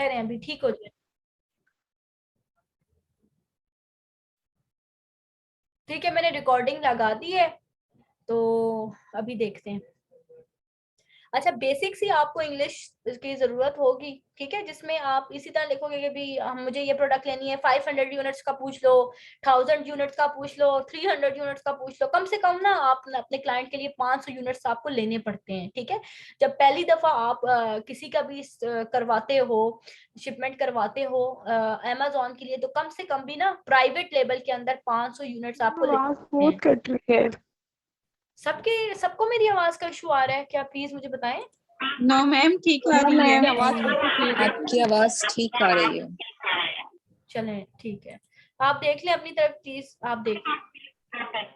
रहे हैं अभी ठीक हो जाए। ठीक है, मैंने रिकॉर्डिंग लगा दी है, तो अभी देखते हैं। अच्छा, बेसिक सी आपको इंग्लिश की जरूरत होगी, ठीक है, जिसमें आप इसी तरह लिखोगे कि भी मुझे ये प्रोडक्ट लेनी है, 500 यूनिट्स का पूछ लो, 1000 यूनिट्स का पूछ लो, 300 यूनिट्स का पूछ लो। कम से कम ना आप अपने क्लाइंट के लिए 500 यूनिट्स आपको लेने पड़ते हैं, ठीक है। जब पहली दफा आप किसी का भी करवाते हो, शिपमेंट करवाते हो अमेजोन के लिए, तो कम से कम भी ना प्राइवेट लेवल के अंदर 500 यूनिट्स आपको लेने आवाज पड़ते बहुत हैं। कट रही है। सबको मेरी आवाज का इशू आ रहा है क्या? प्लीज मुझे बताएं। नो मैम, ठीक आ रही है आवाज। आपकी आवाज ठीक आ रही है। चलें ठीक है, आप देख लें अपनी तरफ, प्लीज आप देख लें।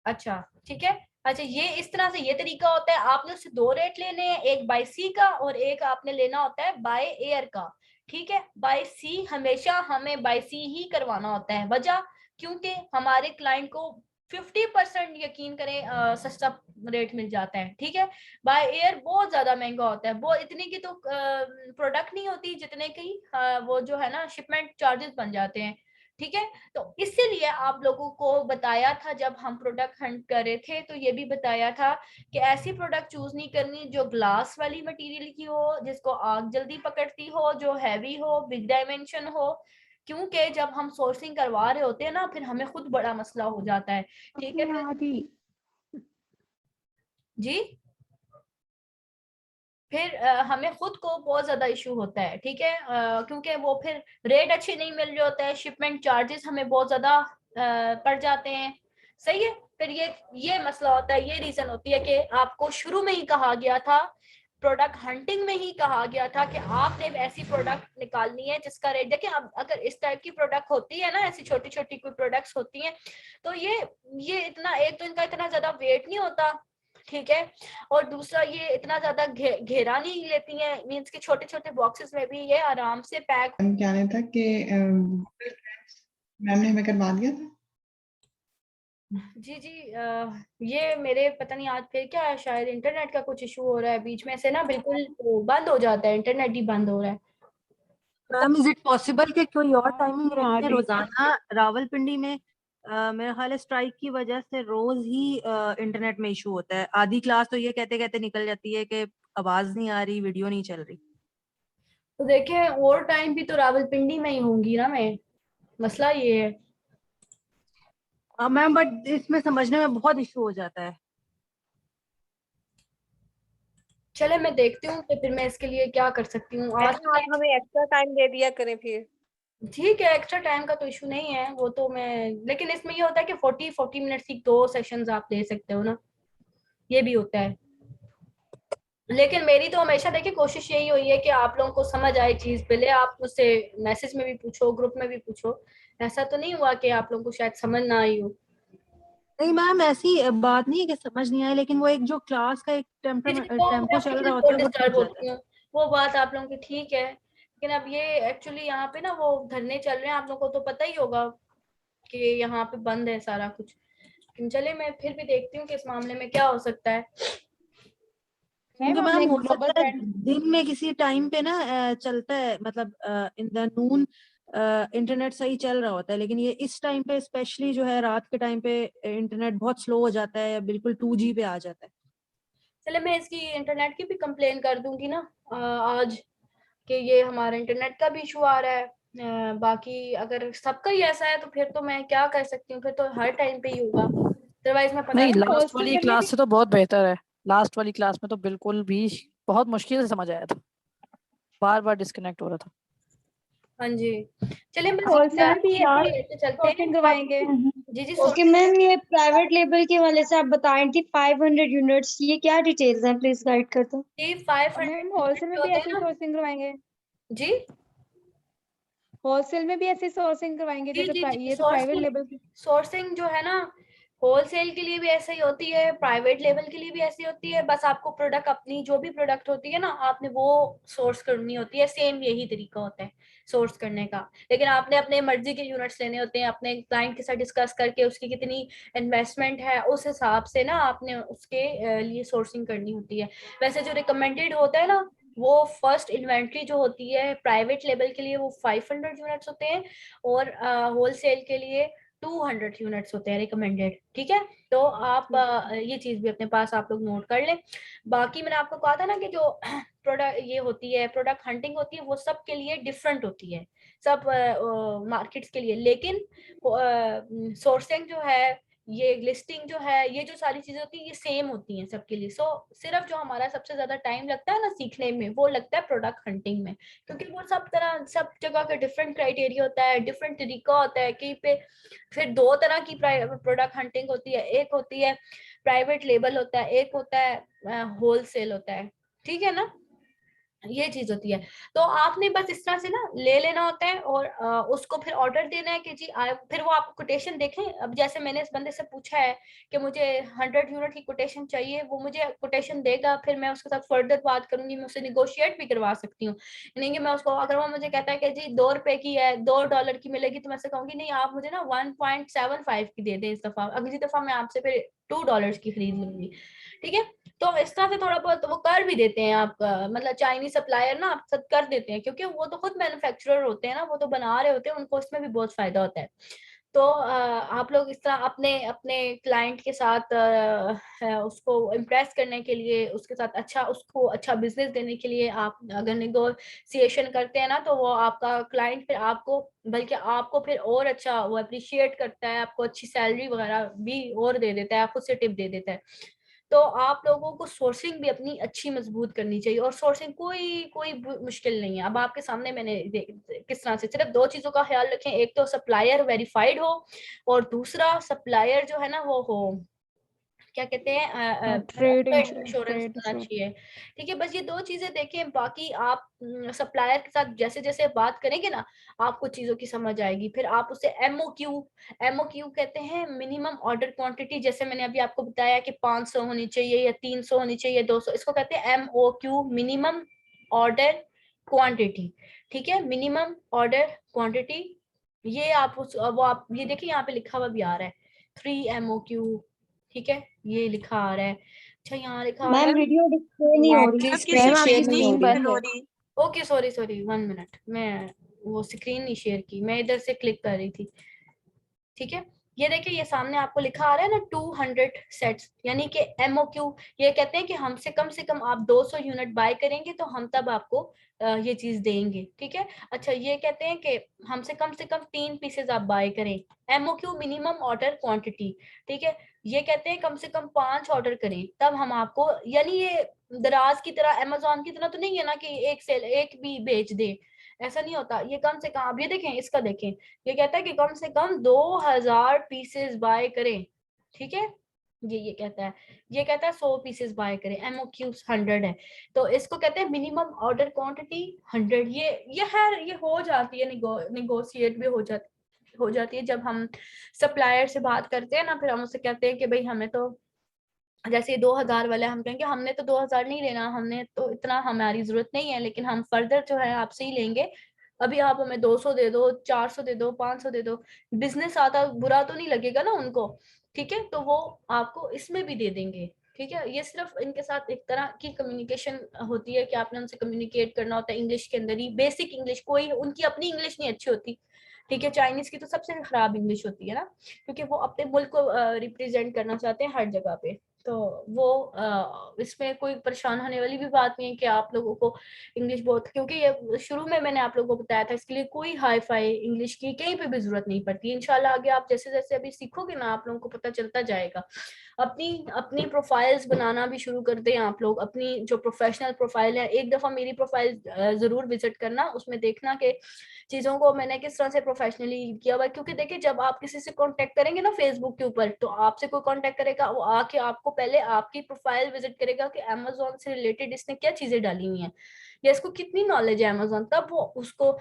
अच्छा ठीक है। अच्छा, ये इस तरह से ये तरीका होता है। आपने उससे दो रेट लेने हैं, एक बाय सी का और एक आपने लेना होता है बाय एयर का, ठीक है। बाय सी हमेशा हमें बाय सी ही करवाना होता है। वजह, क्योंकि हमारे क्लाइंट को 50% यकीन करें सस्ता रेट मिल जाता है, ठीक है। बाय एयर बहुत ज्यादा महंगा होता है, वो इतने की तो प्रोडक्ट नहीं होती जितने की वो जो है ना शिपमेंट चार्जेस बन जाते हैं, ठीक है। तो इसीलिए आप लोगों को बताया था जब हम प्रोडक्ट हंट कर रहे थे, तो ये भी बताया था कि ऐसी प्रोडक्ट चूज नहीं करनी जो ग्लास वाली मटेरियल की हो, जिसको आग जल्दी पकड़ती हो, जो हैवी हो, बिग डायमेंशन हो। क्योंकि जब हम सोर्सिंग करवा रहे होते हैं ना, फिर हमें खुद बड़ा मसला हो जाता है, ठीक है। फिर जी, फिर हमें खुद को बहुत ज्यादा इशू होता है, ठीक है। क्योंकि वो फिर रेट अच्छे नहीं मिल रहे होते हैं, शिपमेंट चार्जेस हमें बहुत ज्यादा पड़ जाते हैं, सही है। फिर ये मसला होता है, ये रीजन होती है कि आपको शुरू में ही कहा गया था, प्रोडक्ट हंटिंग में ही कहा गया था कि आपने ऐसी प्रोडक्ट निकालनी है जिसका रेट, देखिए अब अगर इस टाइप की प्रोडक्ट होती है ना, ऐसी छोटी छोटी कोई प्रोडक्ट्स होती हैं, तो ये इतना, एक तो इनका इतना ज्यादा वेट नहीं होता, ठीक है। और दूसरा ये इतना ज्यादा घेरा नहीं लेती हैं, मींस के छोटे छोटे बॉक्सेस में भी ये आराम से पैक। क्या नहीं था कि मैम ने हमें करवा दिया था। जी जी, ये मेरे पता नहीं आज फिर क्या है, शायद इंटरनेट का कुछ इशू हो रहा है बीच में से ना, बिल्कुल वो बंद हो जाता है, इंटरनेट ही बंद हो रहा है। मैम, इज इट पॉसिबल कि कोई और टाइमिंग हाँ रखते हैं? जी। रोजाना रावलपिंडी में मेरा ख्याल है स्ट्राइक की वजह से रोज ही इंटरनेट में इशू होता है। आधी क्लास तो ये कहते कहते निकल जाती है कि आवाज नहीं आ रही, वीडियो नहीं चल रही। तो देखें, और टाइम भी तो रावलपिंडी में ही होंगी ना मैं, मसला ये है। मैम, बट इसमें समझने में बहुत इशू हो जाता है। चले मैं देखती हूँ कि फिर मैं इसके लिए क्या कर सकती हूँ आज। मैडम, आप हमें एक्स्ट्रा टाइम दे दिया करें फिर। ठीक है, एक्स्ट्रा टाइम का तो इशू नहीं है वो तो मैं, लेकिन इसमें ये होता है कि 40 मिनट्स की 2 सेशंस आप ले सकते हो ना, ये भी होता है। लेकिन मेरी तो हमेशा देखिए कोशिश यही हुई है कि आप लोगों को समझ आए चीज, पहले आप मुझसे मैसेज में भी पूछो, ग्रुप में भी पूछो, ऐसा तो नहीं हुआ कि आप लोगों को शायद समझ ना आई हो। नहीं मैम, ऐसी बात नहीं है कि समझ नहीं आए, लेकिन वो एक जो क्लास का एक वो टेम्पो मैं चल खुद रहा बहुत होता है वो डिस्टर्ब टूट जाता होती हूँ, वो बात आप लोगों की ठीक है, लेकिन अब ये एक्चुअली यहाँ पे ना वो धरने चल रहे हैं, आप लोगों को तो पता ही होगा कि यहाँ पे बंद है सारा कुछ। लेकिन चले मैं फिर भी देखती हूँ कि इस मामले में क्या हो सकता है। क्योंकि हमने मैम हो ग्लोबल सकता है ब्रांड दिन में किसी टाइम पे ना चलता है, मतलब इन द नून इंटरनेट सही चल रहा होता है, लेकिन ये इस टाइम पे स्पेशली जो है रात के टाइम पे इंटरनेट बहुत स्लो हो जाता है या बिल्कुल 2G पे आ जाता है। चले मैं इसकी इंटरनेट की भी कंप्लेन कर दूंगी ना आज, कि ये हमारा इंटरनेट का भी इशू आ रहा है। बाकी अगर सबका ही ऐसा है तो फिर तो मैं क्या कर सकती हूँ, फिर तो हर टाइम पे ही होगा, अदरवाइज मैं पता नहीं, नहीं। लास्ट वाली क्लास से तो बहुत बेहतर है। लास्ट वाली क्लास में तो बिल्कुल भी बहुत मुश्किल से समझ आया था, बार बार डिस्कनेक्ट हो रहा था। हाँ जी, चलिए मैं होलसेल भी क्लास ऐसे चलते हैं। सोर्सिंग करवाएंगे। जी जी ओके मैम, ये प्राइवेट लेबल के वाले से आप बता रही थी 500 यूनिट्स, ये क्या डिटेल्स हैं, प्लीज गाइड कर दो। जी 500 मैम, होलसेल में भी होते हैं ऐसे ना सोर्सिंग करवाएंगे? जी होलसेल में भी ऐसे सोर्सिंग करवाएंगे जी जैसे जी जी, ये तो प्राइवेट लेबल की। सोर्सिंग जो है ना, होलसेल के लिए भी ऐसे ही होती है, प्राइवेट लेवल के लिए भी ऐसी होती है, बस आपको प्रोडक्ट अपनी जो भी प्रोडक्ट होती है ना आपने वो सोर्स करनी होती है, सेम यही तरीका होता है सोर्स करने का। लेकिन आपने अपने मर्जी के यूनिट्स लेने होते हैं, अपने क्लाइंट के साथ डिस्कस करके उसकी कितनी इन्वेस्टमेंट है उस हिसाब से ना आपने उसके लिए सोर्सिंग करनी होती है। वैसे जो रिकमेंडेड होता है ना वो फर्स्ट इन्वेंट्री जो होती है प्राइवेट लेवल के लिए वो 500 यूनिट्स होते हैं, और होलसेल के लिए 200 यूनिट्स होते हैं रिकमेंडेड। ठीक है, तो आप ये चीज भी अपने पास आप लोग नोट कर लें। बाकी मैंने आपको कहा था ना कि जो प्रोडक्ट ये होती है प्रोडक्ट हंटिंग होती है वो सब के लिए डिफरेंट होती है, सब मार्केट्स के लिए, लेकिन सोर्सिंग जो है ये लिस्टिंग जो है ये जो सारी चीजें होती है ये सेम होती हैं सबके लिए। सो सिर्फ जो हमारा सबसे ज्यादा टाइम लगता है ना सीखने में वो लगता है प्रोडक्ट हंटिंग में, क्योंकि वो सब तरह सब जगह का डिफरेंट क्राइटेरिया होता है, डिफरेंट तरीका होता है। कहीं पे फिर दो तरह की प्रोडक्ट हंटिंग होती है, एक होती है प्राइवेट लेबल होता है, एक होता है होलसेल होता है। ठीक है ना, ये चीज होती है। तो आपने बस इस तरह से ना ले लेना होता है और उसको फिर ऑर्डर देना है कि जी फिर वो आपको कोटेशन देखें। अब जैसे मैंने इस बंदे से पूछा है कि मुझे 100 यूनिट की कोटेशन चाहिए, वो मुझे कोटेशन देगा, फिर मैं उसके साथ फर्दर बात करूंगी, मैं उससे निगोशिएट भी करवा सकती हूँ। नहीं कि मैं उसको अगर वो मुझे कहता है कि जी $2 की है, $2 की मिलेगी, तो मैं से कहूंगी नहीं आप मुझे ना 1.75 की दे दें इस दफा, अगली दफा मैं आपसे फिर $2 की खरीद लूंगी। ठीक है, तो इस तरह से थोड़ा बहुत वो कर भी देते हैं आपका, मतलब चाइनीज सप्लायर ना आप सब कर देते हैं, क्योंकि वो तो खुद मैन्युफैक्चरर होते हैं ना, वो तो बना रहे होते हैं, उनको इसमें भी बहुत फायदा होता है। तो आप लोग इस तरह अपने अपने क्लाइंट के साथ उसको इम्प्रेस करने के लिए, उसके साथ अच्छा उसको अच्छा बिजनेस देने के लिए आप अगर निगोशिएशन करते हैं ना तो वो आपका क्लाइंट फिर आपको, बल्कि आपको फिर और अच्छा वो अप्रिशिएट करता है, आपको अच्छी सैलरी वगैरह भी और दे देता है, खुद से टिप दे देता है। तो आप लोगों को सोर्सिंग भी अपनी अच्छी मजबूत करनी चाहिए, और सोर्सिंग कोई कोई मुश्किल नहीं है। अब आपके सामने मैंने किस तरह से सिर्फ दो चीजों का ख्याल रखें, एक तो सप्लायर वेरीफाइड हो और दूसरा सप्लायर जो है ना वो हो क्या कहते हैं ट्रेड इंश्योरेंस होना इंश्योरेंस। चाहिए। ठीक है, बस ये दो चीजें देखें, बाकी आप सप्लायर के साथ जैसे जैसे बात करेंगे ना आपको चीजों की समझ आएगी। फिर आप उसे एमओक्यू कहते हैं मिनिमम ऑर्डर क्वांटिटी, जैसे मैंने अभी आपको बताया कि 500 होनी चाहिए या 300 होनी चाहिए 200, इसको कहते हैं एमओक्यू मिनिमम ऑर्डर क्वांटिटी। ठीक है, मिनिमम ऑर्डर क्वांटिटी, ये आप वो आप ये देखिए यहाँ पे लिखा हुआ भी आ रहा है 3 MOQ। ठीक है, ये लिखा आ रहा है, अच्छा यहाँ लिखा आ रहा मैम है। वीडियो डिस्प्ले नहीं हो रही, प्लीज मैम स्क्रीन आपकी शेयर नहीं स्क्रीन होगी। बंद है। ओके सॉरी सॉरी 1 मिनट, मैं वो स्क्रीन नहीं शेयर की, मैं इधर से क्लिक कर रही थी। ठीक है, ये देखिए ये सामने आपको लिखा आ रहा है ना 200 सेट्स, यानी कि एमओक्यू। ये कहते हैं कि हमसे कम से कम आप 200 यूनिट बाय करेंगे तो हम तब आपको ये चीज देंगे। ठीक है, अच्छा ये कहते हैं कि हमसे कम 3 पीसेस आप बाय करें, एमओक्यू मिनिमम ऑर्डर क्वांटिटी। ठीक है, ये कहते हैं कम से कम 5 ऑर्डर करें तब हम आपको, यानी ये दराज की तरह अमेजोन की तरह तो नहीं है ना कि एक सेल एक भी बेच दे, ऐसा नहीं होता। ये कम से कम आप ये देखें, इसका देखें, ये कहता है कि कम से कम 2000 पीसेस बाय करें। ठीक है, ये कहता है, ये कहता है 100 पीसेस बाय करें, एमओक्यू 100 है, तो इसको कहते हैं मिनिमम ऑर्डर क्वांटिटी 100। ये है, ये हो जाती है निगोशिएट भी हो जाती है जब हम सप्लायर से बात करते हैं ना, फिर हम उससे कहते हैं कि भाई हमें तो जैसे 2000 वाले हम कहेंगे हमने तो 2000 नहीं लेना, हमने तो इतना हमारी जरूरत नहीं है, लेकिन हम फर्दर जो है आपसे ही लेंगे, अभी आप हमें 200 दे दो, 400 दे दो, 500 दे दो, बिजनेस आता बुरा तो नहीं लगेगा ना उनको। ठीक है, तो वो आपको इसमें भी दे देंगे। ठीक है, ये सिर्फ इनके साथ एक तरह की कम्युनिकेशन होती है कि आपने उनसे कम्युनिकेट करना होता है इंग्लिश के अंदर ही, बेसिक इंग्लिश, कोई उनकी अपनी इंग्लिश नहीं अच्छी होती। ठीक है, चाइनीज की तो सबसे खराब इंग्लिश होती है ना, क्योंकि वो अपने मुल्क को रिप्रेजेंट करना चाहते हैं हर जगह पे। तो वो इसमें कोई परेशान होने वाली भी बात नहीं है कि आप लोगों को इंग्लिश बहुत, क्योंकि ये शुरू में मैंने आप लोगों को बताया था, इसके लिए कोई हाई फाई इंग्लिश की कहीं पे भी जरूरत नहीं पड़ती। इंशाल्लाह आगे आप जैसे जैसे अभी सीखोगे ना आप लोगों को पता चलता जाएगा। अपनी अपनी प्रोफाइल्स बनाना भी शुरू कर दें आप लोग, अपनी जो प्रोफेशनल प्रोफाइल है, एक दफा मेरी प्रोफाइल जरूर विजिट करना, उसमें देखना कि चीजों को मैंने किस तरह से प्रोफेशनली किया हुआ है। क्योंकि देखिए जब आप किसी से कांटेक्ट करेंगे ना फेसबुक के ऊपर, तो आपसे कोई कांटेक्ट करेगा वो आके आपको पहले आपकी प्रोफाइल विजिट करेगा कि अमेजोन से रिलेटेड इसने क्या चीजें डाली हुई हैं या इसको कितनी नॉलेज है अमेजोन, तब वो उसको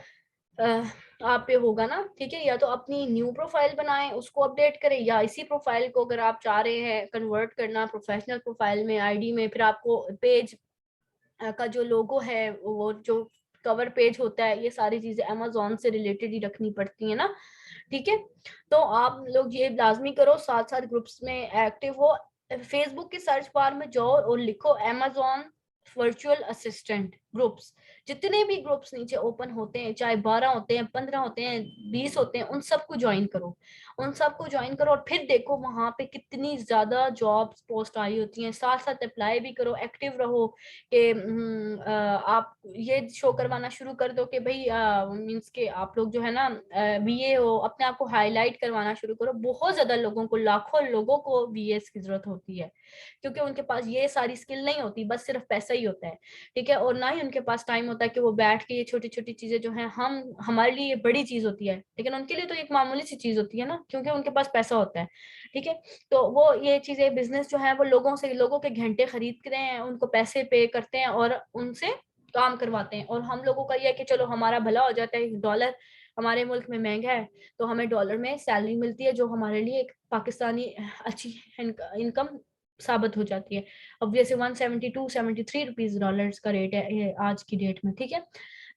आप पे होगा ना, ठीक है। या तो अपनी न्यू प्रोफाइल बनाएं, उसको अपडेट करें, या इसी प्रोफाइल को अगर आप चाह रहे हैं कन्वर्ट करना प्रोफेशनल प्रोफाइल में, आईडी में, फिर आपको पेज का जो लोगो है, वो जो कवर पेज होता है, ये सारी चीजें अमेज़न से रिलेटेड ही रखनी पड़ती है ना, ठीक है। तो आप लोग ये लाजमी करो, साथ साथ ग्रुप्स में एक्टिव हो। फेसबुक की सर्च बार में जाओ और लिखो अमेज़न वर्चुअल असिस्टेंट ग्रुप्स। जितने भी ग्रुप्स नीचे ओपन होते हैं, चाहे 12 होते हैं, 15 होते हैं, 20 होते हैं, उन सबको ज्वाइन करो, उन सबको ज्वाइन करो, और फिर देखो वहां पे कितनी ज्यादा जॉब्स पोस्ट आई होती हैं। साथ साथ अप्लाई भी करो, एक्टिव रहो कि आप ये शो करवाना शुरू कर दो कि भाई मींस के आप लोग जो है ना बीए हो, अपने आप को हाईलाइट करवाना शुरू करो। बहुत ज्यादा लोगों को, लाखों लोगों को बीएस की जरूरत होती है, क्योंकि उनके पास ये सारी स्किल नहीं होती, बस सिर्फ पैसा ही होता है, ठीक है। और ना ही उनके पास टाइम होता है कि वो बैठ के ये छोटी छोटी चीजें जो है, हम हमारे लिए ये बड़ी चीज होती है, लेकिन उनके लिए तो एक मामूली सी चीज होती है ना, क्योंकि उनके पास पैसा होता है, ठीक है। तो वो ये चीजें, बिजनेस जो है, वो लोगों के घंटे खरीद रहे हैं, उनको पैसे पे करते हैं और उनसे काम करवाते हैं। और हम लोगों का ये है कि चलो हमारा भला हो जाता है, डॉलर हमारे मुल्क में महंगा है, तो हमें डॉलर में सैलरी मिलती है, जो हमारे लिए एक पाकिस्तानी अच्छी इनकम साबित हो जाती है। अब जैसे 172-173 रुपीज डॉलर्स का रेट है ये आज की डेट में, ठीक है।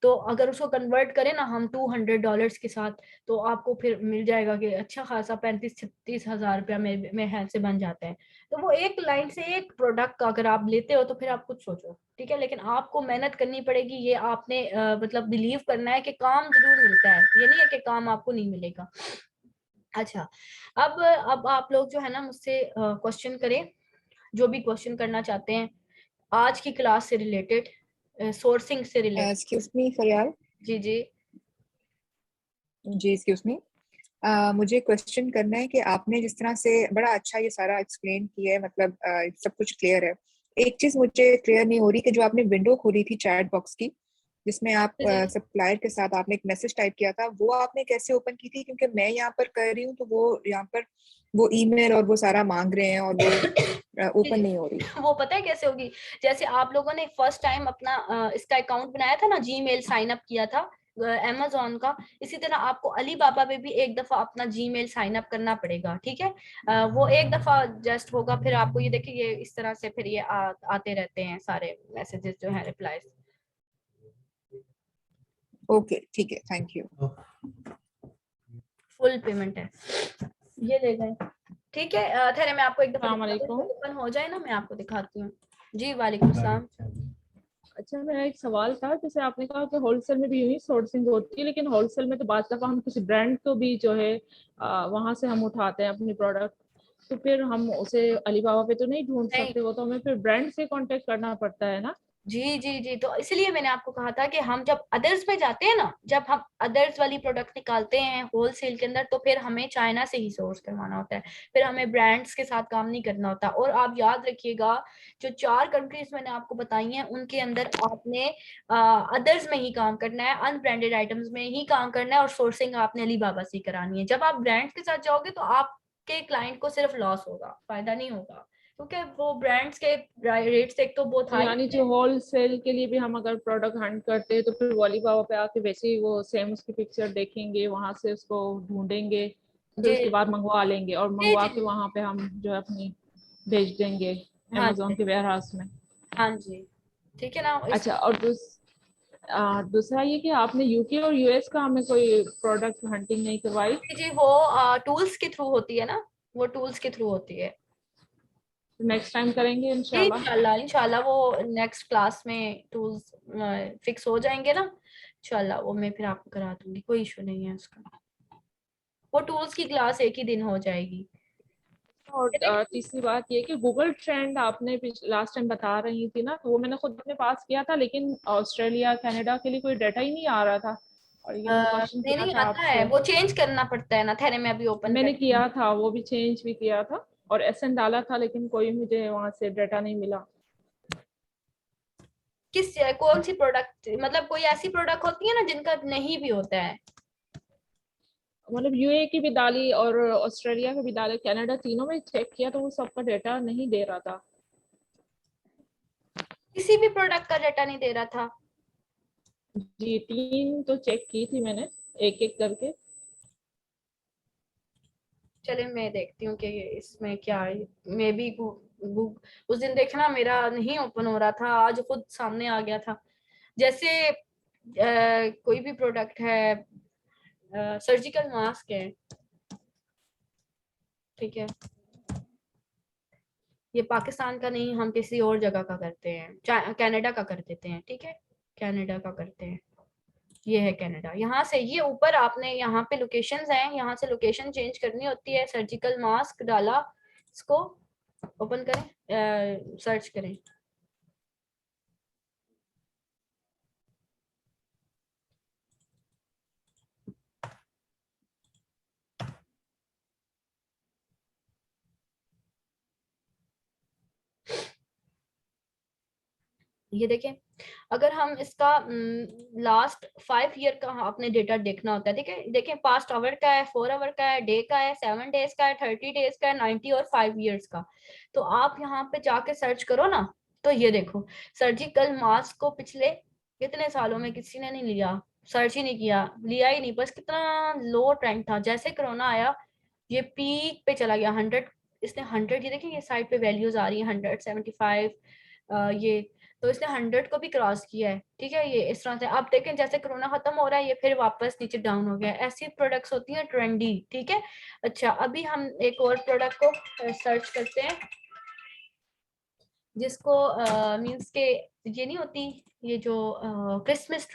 तो अगर उसको कन्वर्ट करें ना हम $200 के साथ, तो आपको फिर मिल जाएगा कि अच्छा खासा 35-36 हजार रुपया में से बन जाता है। तो वो एक लाइन से एक प्रोडक्ट का अगर आप लेते हो तो फिर आप कुछ सोचो, ठीक है। लेकिन आपको मेहनत करनी पड़ेगी, ये आपने मतलब बिलीव करना है कि काम जरूर मिलता है, ये नहीं है कि काम आपको नहीं मिलेगा। अच्छा, अब आप लोग जो है ना मुझसे क्वेश्चन करें, जो भी क्वेश्चन करना चाहते हैं आज की क्लास से रिलेटेड, सोर्सिंग से रिलेटेड। Excuse me Fariyal. जी जी जी एक्सक्यूज मी। मुझे क्वेश्चन करना है कि आपने जिस तरह से बड़ा अच्छा ये सारा एक्सप्लेन किया है, मतलब सब कुछ क्लियर है। एक चीज मुझे क्लियर नहीं हो रही कि जो आपने विंडो खोली थी चैट बॉक्स की, जिसमें आप सप्लायर के साथ आपने एक मैसेज टाइप किया था, वो आपने कैसे ओपन की थी? क्योंकि मैं यहाँ पर कर रही हूँ तो वो यहाँ पर वो ईमेल और वो सारा मांग रहे हैं और वो ओपन नहीं हो रही। वो पता है कैसे होगी? जैसे आप लोगों ने फर्स्ट टाइम अपना इसका अकाउंट बनाया था ना, जीमेल साइन अप किया था अमेज़न का, इसी तरह आपको अली बाबा पे भी एक दफा अपना जीमेल साइन अप करना पड़ेगा, ठीक है। वो एक दफा जस्ट होगा, फिर आपको ये देखिए ये इस तरह से फिर ये आते रहते हैं सारे मैसेजेस जो है, रिप्लाईज। ओके ठीक है, थैंक यू। फुल पेमेंट है, ये ले जाए, ठीक है। ठहरे मैं आपको एक दफा अस्सलामुअलैकुम। ओपन हो जाए ना, मैं आपको दिखाती हूँ। जी वालेकुम सलाम। अच्छा, मेरा एक सवाल था, जैसे आपने कहा कि होलसेल में भी यूं ही सोर्सिंग होती है, लेकिन होलसेल में तो बात दफा हम किसी ब्रांड को भी जो है वहां से हम उठाते हैं अपनी प्रोडक्ट, तो फिर हम उसे अलीबाबा पे तो नहीं ढूंढ नहीं, सकते, वो तो हमें फिर ब्रांड से कांटेक्ट करना पड़ता है ना। जी जी जी, तो इसलिए मैंने आपको कहा था कि हम जब अदर्स पे जाते हैं ना, जब हम अदर्स वाली प्रोडक्ट निकालते हैं होलसेल के अंदर, तो फिर हमें चाइना से ही सोर्स करवाना होता है, फिर हमें ब्रांड्स के साथ काम नहीं करना होता। और आप याद रखिएगा, जो 4 कंट्रीज मैंने आपको बताई हैं, उनके अंदर आपने अदर्स में ही काम करना है, अनब्रांडेड आइटम्स में ही काम करना है, और सोर्सिंग आपने अलीबाबा से ही करानी है। जब आप ब्रांड्स के साथ जाओगे तो आपके क्लाइंट को सिर्फ लॉस होगा, फायदा नहीं होगा, क्योंकि वो ब्रांड्स के रेट्स एक तो बहुत तो हाई यानी होते जो हैं। होलसेल के लिए भी हम अगर प्रोडक्ट हंट करते हैं तो फिर वो अलीबाबा पे आके वैसे ही वो सेम उसकी पिक्चर देखेंगे, वहां से उसको ढूंढेंगे, फिर जी उसके बाद मंगवा लेंगे और जी मंगवा जी के वहां पे हम जो है अपनी भेज देंगे हाँ अमेजोन जी के वेयर हाउस में। हाँ जी, ठीक है ना इस। अच्छा, और दूसरा ये कि आपने यूके और यूएस का हमें कोई प्रोडक्ट हंटिंग नहीं करवाई। जी जी, वो टूल्स के थ्रू होती है ना, वो टूल्स के थ्रू होती है। नेक्स्ट टाइम करेंगे जी इंशाल्लाह। इंशाल्लाह इंशाल्लाह, वो नेक्स्ट क्लास में टूल्स फिक्स हो जाएंगे ना, इंशाल्लाह वो मैं फिर आपको करा दूंगी, कोई इशू नहीं है उसका। वो टूल्स की क्लास एक ही दिन हो जाएगी। और तीसरी बात ये कि गूगल ट्रेंड आपने लास्ट टाइम बता रही थी ना, तो वो मैंने खुद अपने पास किया था, लेकिन ऑस्ट्रेलिया कनाडा के लिए कोई डाटा ही नहीं आ रहा था, और ये मैंने क्वेश्चन नहीं किया नहीं था आता है, आपसे। वो चेंज करना पड़ता है ना। ठहरे मैं अभी ओपन मैंने करती हूँ। किया था, वो भी चेंज भी किया था और एसएन डाला था, लेकिन कोई मुझे वहां से डाटा नहीं मिला। किस कौन सी प्रोडक्ट, मतलब कोई ऐसी प्रोडक्ट होती है ना जिनका नहीं भी होता है? मतलब यूए की भी डाली और ऑस्ट्रेलिया की भी डाली, कनाडा, तीनों में चेक किया तो वो सबका डाटा नहीं दे रहा था। किसी भी प्रोडक्ट का डाटा नहीं दे रहा था? जी 3 तो चेक की थी मैंने एक एक करके। चले मैं देखती हूँ कि इसमें क्या है। मे बी उस दिन देखना मेरा नहीं ओपन हो रहा था, आज खुद सामने आ गया था। जैसे कोई भी प्रोडक्ट है, सर्जिकल मास्क है, ठीक है, ये पाकिस्तान का नहीं, हम किसी और जगह का करते हैं, कनाडा का कर देते हैं, ठीक है, कनाडा का करते हैं। ये है कनाडा। यहाँ से ये ऊपर आपने यहाँ पे लोकेशंस हैं, यहाँ से लोकेशन चेंज करनी होती है। सर्जिकल मास्क डाला, इसको ओपन करें, सर्च करें। ये देखें, अगर हम इसका लास्ट 5 ईयर का अपने डेटा देखना होता है, ठीक है, देखें पास्ट आवर का है, 4 आवर का है, डे का है, 7 डेज का है, 30 डेज का है, 90 और 5 ईयर्स का। तो आप यहाँ पे जाके सर्च करो ना, तो ये देखो सर्जिकल मास्क को पिछले कितने सालों में किसी ने नहीं लिया, सर्च ही नहीं किया, लिया ही नहीं, बस कितना लो ट्रेंड था। जैसे कोरोना आया ये पीक पे चला गया 100, इसने 100, ये देखिए ये साइड पे वैल्यूज आ रही है 175, ये तो इसने 100 को भी क्रॉस किया है, ठीक है। ये इस तरह से आप देखें जैसे कोरोना खत्म हो रहा है ये फिर वापस नीचे डाउन हो गया है। ऐसी प्रोडक्ट्स होती हैं ट्रेंडी, ठीक है। अच्छा अभी हम एक और प्रोडक्ट को सर्च करते हैं जिसको मींस के ये नहीं होती, ये जो क्रिसमस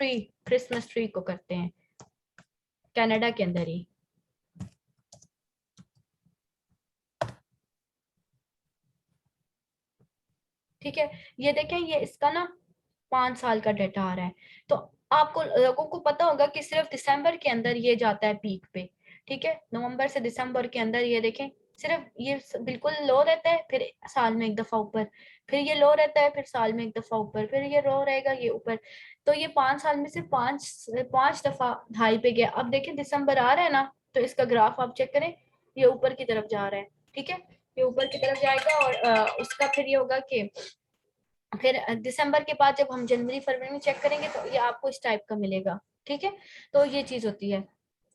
ट्री को करते हैं कनाडा के अंदर ही। ठीक है, ये देखें ये इसका ना 5 साल का डेटा आ रहा है। तो आपको लोगों को पता होगा कि सिर्फ दिसंबर के अंदर ये जाता है पीक पे, ठीक है, नवंबर से दिसंबर के अंदर ये देखें सिर्फ ये बिल्कुल लो रहता है, फिर साल में एक दफा ऊपर, फिर ये लो रहता है, फिर साल में एक दफा ऊपर, फिर ये लो रहेगा, ये ऊपर। तो ये 5 साल में से पांच दफा ढाई पे गया। अब देखें दिसंबर आ रहा है ना, तो इसका ग्राफ आप चेक करें, ये ऊपर की तरफ जा रहा है, ठीक है, ये ऊपर की तरफ जाएगा। और उसका फिर ये होगा कि फिर दिसंबर के बाद जब हम जनवरी फरवरी में चेक करेंगे तो ये आपको इस टाइप का मिलेगा, ठीक है। तो ये चीज होती है।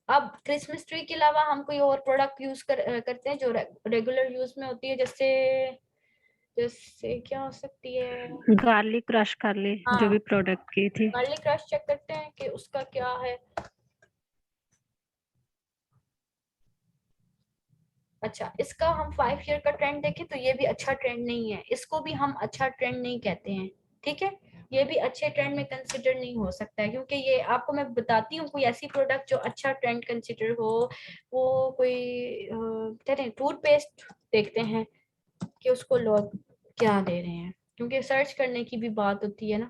अब क्रिसमस ट्री के अलावा हम कोई और प्रोडक्ट यूज करते हैं जो रेगुलर यूज में होती है, जैसे जैसे क्या हो सकती है, गार्लिक क्रश कर ली हाँ जो भी प्रोडक्ट की थी। गार्लिक क्रश चेक करते हैं कि उसका क्या है। अच्छा इसका हम 5 ईयर का ट्रेंड देखें तो ये भी अच्छा ट्रेंड नहीं है, इसको भी हम अच्छा ट्रेंड नहीं कहते हैं, ठीक है। ये भी अच्छे ट्रेंड में कंसिडर नहीं हो सकता है, क्योंकि ये आपको मैं बताती हूँ कोई ऐसी प्रोडक्ट जो अच्छा ट्रेंड कंसिडर हो। वो कोई टूथपेस्ट देखते हैं कि उसको लोग क्या दे रहे हैं, क्योंकि सर्च करने की भी बात होती है ना।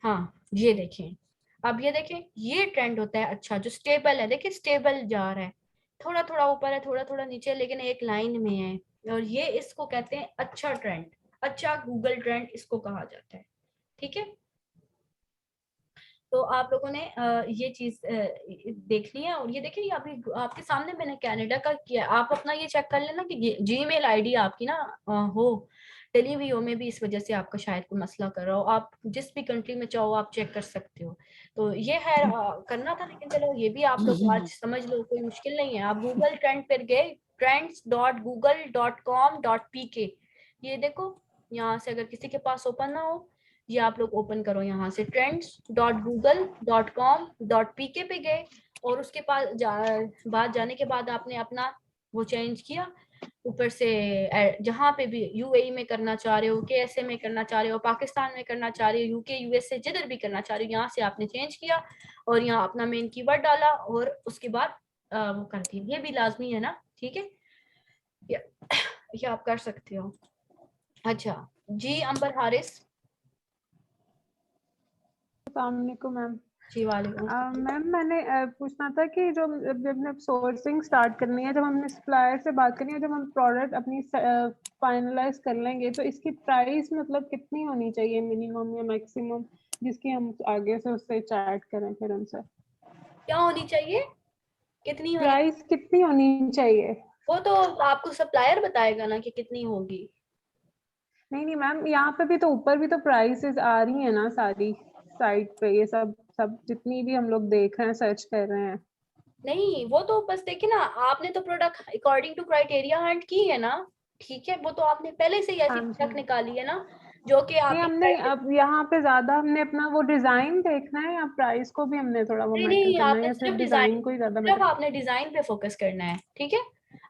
हाँ ये देखें, अब ये देखें ये ट्रेंड होता है अच्छा, जो स्टेबल है, देखिए स्टेबल जा रहा है, थोड़ा थोड़ा ऊपर है, थोड़ा थोड़ा नीचे है, लेकिन एक लाइन में है। और ये इसको कहते हैं अच्छा ट्रेंड, अच्छा गूगल ट्रेंड इसको कहा जाता है, ठीक है। तो आप लोगों ने ये चीज देखनी है। और ये देखिए ये अभी आपके सामने मैंने कनाडा का किया, आप अपना ये चेक कर लेना कि जीमेल आईडी आपकी ना हो डली हुई हो, में भी इस वजह से आपका शायद कोई मसला कर रहा हो। आप जिस भी कंट्री में चाहो आप चेक कर सकते हो। तो ये है करना था, लेकिन चलो ये भी आप लोग आज समझ लो, कोई मुश्किल नहीं है। आप गूगल ट्रेंड पर गए, trends.google.com.pk, ये देखो यहाँ से अगर किसी के पास ओपन ना हो, ये आप लोग ओपन करो यहाँ से trends.google.com.pk पे गए, और उसके पास बाद जाने के बाद आपने अपना वो चेंज किया ऊपर से, जहाँ पे भी यूएई में करना चाह रहे हो, केएसए में करना चाह रहे हो, पाकिस्तान में करना चाह रहे हो, यूके यूएसए जिधर भी करना चाह रहे हो, यहाँ से आपने चेंज किया और यहाँ अपना मेन कीवर्ड डाला और उसके बाद वो कर दिया। ये भी लाजमी है ना, ठीक है, ये आप कर सकते हो। अच्छा जी अंबर हारिस। मैम जी वालेकुम। मैम मैंने पूछना था कि जो जब हमने सोर्सिंग स्टार्ट करनी है, जब हमने सप्लायर से बात करनी है, जब हम प्रोडक्ट अपनी फाइनलाइज कर लेंगे, तो इसकी प्राइस मतलब कितनी होनी चाहिए, मिनिमम या मैक्सिमम, जिसकी हम आगे से उससे चैट करें फिर उनसे। क्या होनी चाहिए, कितनी होनी, प्राइस कितनी होनी चाहिए? वो तो आपको सप्लायर बताएगा ना कि कितनी होगी। नहीं नहीं मैम, यहाँ पे भी तो ऊपर भी तो प्राइसेस आ रही है ना सारी साइट पे, ये सब सब जितनी भी हम लोग देख रहे हैं, सर्च कर रहे हैं। नहीं, वो तो बस देखिए ना, आपने तो product according to criteria hunt की है ना, ठीक है, वो तो आपने पहले से ही ऐसी हाँ जी। प्रोडक्ट निकाली है ना जो कि नहीं, आपके हमने criteria- अब यहाँ पे ज्यादा हमने अपना वो डिजाइन देखना है या प्राइस को भी हमने थोड़ा वो नहीं मैटर नहीं, करना है, आपने या सिर्फ सिर्फ डिजाइन, डिजाइन को ही ज्यादा सिर्फ मैटर? आपने डिजाइन पे फोकस करना है, ठीक है,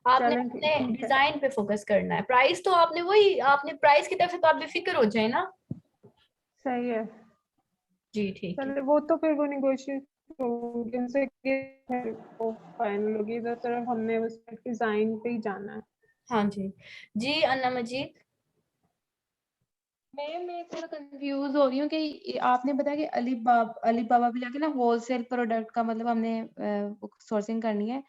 आपने चलें, अपने ठीक है। डिजाइन पे फोकस करना है। प्राइस तो आपने वही, आपने प्राइस की तरफ से तो आप बेफिक्र हो जाए ना। सही है। जी ठीक है। चले, वो तो फिर वो निगोशिएट होगी उनसे कि फिर वो फाइनल होगी। इधर तरफ हमने बस डिजाइन पे ही जाना है। हाँ जी। जी अन्ना मजीद। मैं थोड़ा कंफ्यूज हो रही हूँ कि आपने बताया कि अलीबाबा पे जाके ना होलसेल प्रोडक्ट का मतलब हमने सोर्सिंग करनी है,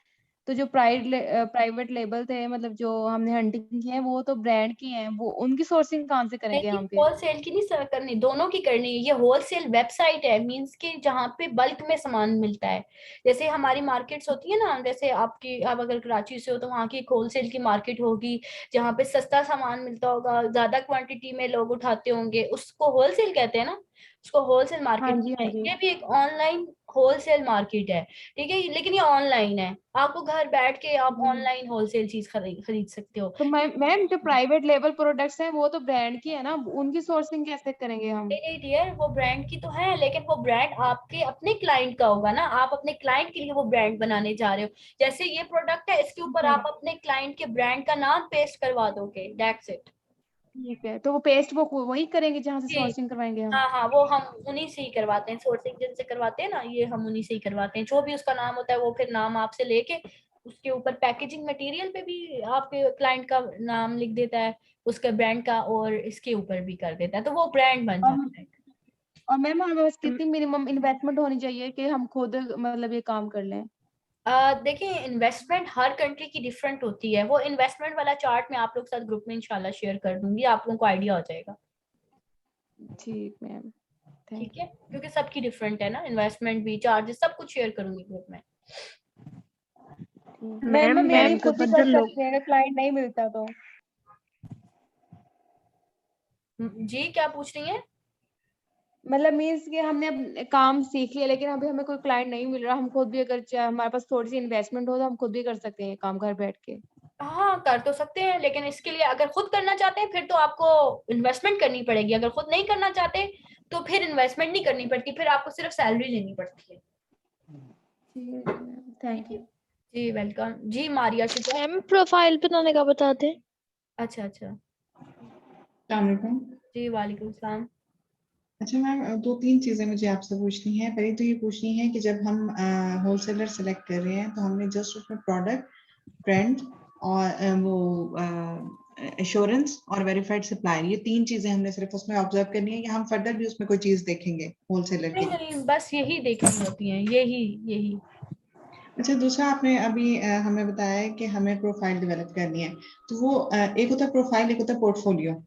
तो जो प्राइवेट लेबल थे मतलब जो हमने हंटिंग की है वो तो ब्रांड की हैं, वो उनकी सोर्सिंग कहाँ से करेंगे नहीं, हम फिर? होलसेल की नहीं करनी, दोनों की करनी है। ये होलसेल वेबसाइट है, मींस के जहाँ पे बल्क में सामान मिलता है। जैसे हमारी मार्केट्स होती है ना, जैसे आप अगर कराची से हो तो वहाँ की एक होलसेल की मार्केट होगी जहाँ पे सस्ता सामान मिलता होगा, ज्यादा क्वांटिटी में लोग उठाते होंगे, उसको होलसेल कहते हैं ना, उसको होलसेल हाँ मार्केट जी, हाँ है। जी। ये भी एक ऑनलाइन होलसेल मार्केट है, ठीक है, लेकिन ये ऑनलाइन है, आपको घर बैठ के आप ऑनलाइन होलसेल चीज खरीद सकते हो। तो मैम जो प्राइवेट लेबल प्रोडक्ट्स हैं वो तो ब्रांड की है ना, उनकी सोर्सिंग कैसे करेंगे हम? नहीं डियर, वो ब्रांड की तो है, लेकिन वो ब्रांड आपके अपने क्लाइंट का होगा ना, आप अपने क्लाइंट के लिए वो ब्रांड बनाने जा रहे हो। जैसे ये प्रोडक्ट है, इसके ऊपर आप अपने क्लाइंट के ब्रांड का नाम पेस्ट करवा दोगे, दैट्स इट। ठीक है, तो वो पेस्ट वो वही करेंगे जहाँ से जी सोर्सिंग करवाएंगे हम? हाँ हाँ, वो हम उन्हीं से ही करवाते हैं, सोर्सिंग जिनसे करवाते हैं ना, ये हम उन्हीं से ही करवाते हैं। जो भी उसका नाम होता है वो फिर नाम आपसे लेके उसके ऊपर पैकेजिंग मटेरियल पे भी आपके क्लाइंट का नाम लिख देता है, उसके ब्रांड का, और इसके ऊपर भी कर देता है, तो वो ब्रांड बन और जाता है। और मैम हमें बस कितनी मिनिमम इन्वेस्टमेंट होनी चाहिए कि हम खुद मतलब ये काम कर लें? देखिए, इन्वेस्टमेंट हर कंट्री की डिफरेंट होती है। वो इन्वेस्टमेंट वाला चार्ट मैं आप लोग के साथ ग्रुप में इंशाल्लाह शेयर कर दूंगी, आप लोगों को आइडिया हो जाएगा। ठीक मैम, ठीक थैंक है, क्योंकि सबकी डिफरेंट है ना, इन्वेस्टमेंट भी, चार्जेस, सब कुछ शेयर करूंगी ग्रुप में। यू। मैम मैं मैम भी के खुद भी बाद जो कर लोग सकते हैं अगर क्लाइंट नहीं मिलता तो? जी क्या पूछ रही हैं? मतलब मीन्स कि हमने अब काम सीख लिया लेकिन अभी हमें कोई क्लाइंट नहीं मिल रहा, हम खुद भी अगर हमारे पास थोड़ी सी इन्वेस्टमेंट हो तो हम खुद भी कर सकते हैं काम घर बैठ के? हाँ कर तो सकते हैं, लेकिन इसके लिए अगर खुद करना चाहते हैं फिर तो आपको इन्वेस्टमेंट करनी पड़ेगी। अगर खुद नहीं करना चाहते तो फिर इन्वेस्टमेंट नहीं करनी पड़ती, फिर आपको सिर्फ सैलरी लेनी पड़ती है। ठीक है मैम, थैंक यू। जी वेलकम। जी मारिया शुजा। मैम प्रोफाइल बनाने का बताते हैं। अच्छा अच्छा। अस्सलाम वालेकुम। जी वालेकुम सलाम। अच्छा मैम, दो तीन चीजें मुझे आपसे पूछनी है। पहली तो ये पूछनी है कि जब हम होलसेलर सेलेक्ट कर रहे हैं तो हमने जस्ट उसमें प्रोडक्ट, ब्रांड और वो एश्योरेंस और वेरीफाइड सप्लायर, ये तीन चीजें हमने सिर्फ उसमें ऑब्जर्व करनी है, या हम फर्दर भी उसमें कोई चीज देखेंगे होलसेलर की? नहीं, बस यही देखनी होती है, यही यही। अच्छा, दूसरा आपने अभी हमें बताया है कि हमें प्रोफाइल डेवलप करनी है, तो वो एक होता है प्रोफाइल, एक होता है पोर्टफोलियो।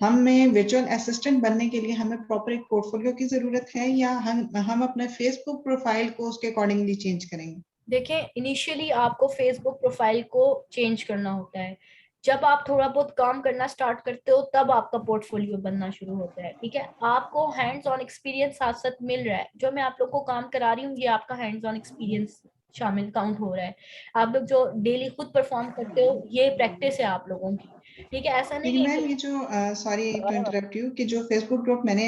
हमें विजुअल असिस्टेंट बनने के लिए हमें प्रॉपर एक पोर्टफोलियो की जरूरत है, या हम अपने फेसबुक प्रोफाइल को उसके अकॉर्डिंगली चेंज करेंगे? देखें, इनिशियली आपको फेसबुक प्रोफाइल को चेंज करना होता है। जब आप थोड़ा बहुत काम करना स्टार्ट करते हो तब आपका पोर्टफोलियो बनना शुरू होता है, ठीक है। आपको हैंड्स ऑन एक्सपीरियंस साथ साथ मिल रहा है, जो मैं आप लोग को काम करा रही हूँ ये आपका हैंड्स ऑन एक्सपीरियंस शामिल काउंट हो रहा है। आप लोग जो डेली खुद परफॉर्म करते हो ये प्रैक्टिस है आप लोगों की, ठीक है। ऐसा नहीं लेकिन है मैम कि ये जो सॉरी टू इंटरप्ट यू, कि जो फेसबुक ग्रुप मैंने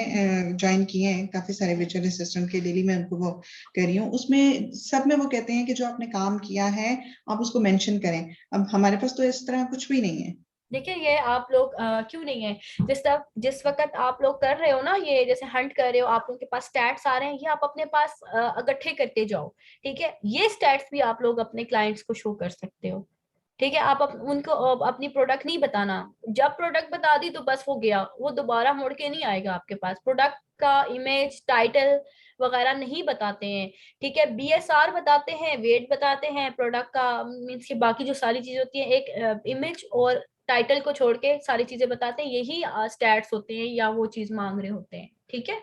ज्वाइन किए हैं काफी सारे विजुअल असिस्टेंट के, डेली मैं उनको वो कर रही हूँ, उसमें सब में वो कहते हैं कि जो आपने काम किया है आप उसको मेंशन करें। अब हमारे पास तो इस तरह कुछ भी नहीं है। देखिए, ये आप लोग क्यों नहीं है, जिस वक्त आप लोग कर रहे हो ना, ये जैसे हंट कर रहे हो, आप लोगों के पास स्टैट्स आ रहे हैं, ये आप अपने पास इकट्ठे करते जाओ, ठीक है। ये स्टैट्स भी आप लोग अपने क्लाइंट्स को शो कर सकते हो, ठीक है। आप उनको अपनी प्रोडक्ट नहीं बताना, जब प्रोडक्ट बता दी तो बस वो गया, वो दोबारा मुड़ के नहीं आएगा आपके पास। प्रोडक्ट का इमेज, टाइटल वगैरह नहीं बताते हैं, ठीक है। बीएसआर बताते हैं, वेट बताते हैं, प्रोडक्ट का मीन्स की बाकी जो सारी चीजें होती हैं, एक इमेज और टाइटल को छोड़ के सारी चीजें बताते हैं, यही स्टैट्स होते हैं या वो चीज मांग रहे होते हैं, ठीक है।